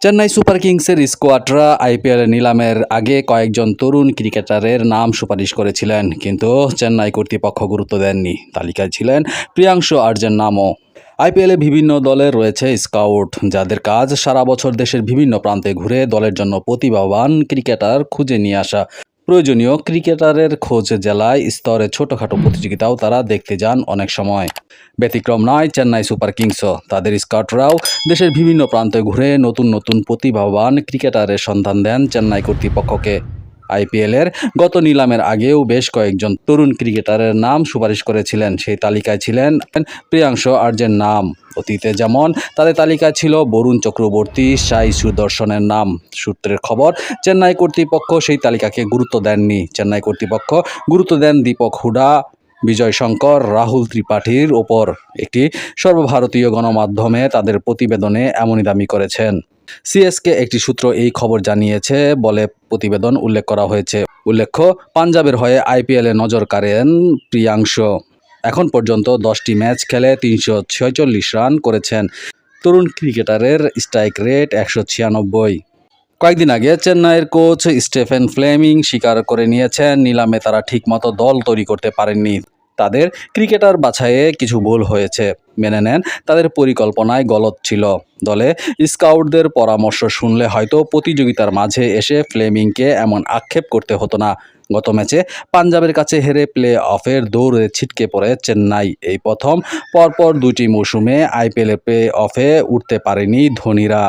Chennai super কিংসের স্কোয়াডরা IPL নিলামের আগে কয়েকজন তরুণ ক্রিকেটারের নাম সুপারিশ করেছিলেন, কিন্তু চেন্নাই কর্তৃপক্ষ গুরুত্ব দেননি। তালিকায় ছিলেন প্রিয়াংশু আর্যের নামও। আইপিএলে বিভিন্ন দলের রয়েছে স্কাউট, যাদের কাজ সারা বছর দেশের বিভিন্ন প্রান্তে ঘুরে দলের জন্য প্রতিভাবান ক্রিকেটার খুঁজে নিয়ে আসা। প্রয়োজনীয় ক্রিকেটারের খোঁজ জেলায় স্তরে ছোটখাটো প্রতিযোগিতাও তারা দেখতে যান অনেক সময়। ব্যতিক্রম নয় চেন্নাই সুপার কিংসও। তাদের স্কাউটরাও দেশের বিভিন্ন প্রান্তে ঘুরে নতুন নতুন প্রতিভাবান ক্রিকেটারের সন্ধান দেন চেন্নাই কর্তৃপক্ষকে। আইপিএলের গত নিলামের আগেও বেশ কয়েকজন তরুণ ক্রিকেটারের নাম সুপারিশ করেছিলেন। সেই তালিকায় ছিলেন প্রিয়াংশু আর্যের নাম। অতীতে যেমন তাদের তালিকায় ছিল বরুণ চক্রবর্তী, সাই সুদর্শনের নাম। সূত্রের খবর, চেন্নাই কর্তৃপক্ষ সেই তালিকাকে গুরুত্ব দেননি। চেন্নাই কর্তৃপক্ষ গুরুত্ব দেন দীপক হুডা, বিজয় শঙ্কর, রাহুল ত্রিপাঠীর ওপর। একটি সর্বভারতীয় গণমাধ্যমে তাদের প্রতিবেদনে এমনই দাবি করেছেন। সিএসকে একটি সূত্র এই খবর জানিয়েছে বলে প্রতিবেদন উল্লেখ করা হয়েছে। উল্লেখ্য, পাঞ্জাবের হয়ে আইপিএলে নজর কাড়েন প্রিয়াংশু। এখন পর্যন্ত 10টি ম্যাচ খেলে 346 রান করেছেন। তরুণ ক্রিকেটারের স্ট্রাইক রেট 196। কয়েকদিন আগে চেন্নাইয়ের কোচ স্টিফেন ফ্লেমিং স্বীকার করে নিয়েছেন, নিলামে তারা ঠিকমতো দল তৈরি করতে পারেননি। তাদের ক্রিকেটার বাছাইয়ে কিছু ভুল হয়েছে। মেনে নেন তাদের পরিকল্পনায় গলদ ছিল। দলে স্কাউটদের পরামর্শ শুনলে হয়তো প্রতিযোগিতার মাঝে এসে ফ্লেমিংকে এমন আক্ষেপ করতে হতো না। গত ম্যাচে পাঞ্জাবের কাছে হেরে প্লে অফের দৌড়ে ছিটকে পড়ে চেন্নাই। এই প্রথম পরপর 2টি মৌসুমে আইপিএলে প্লে অফে উঠতে পারেনি ধোনিরা।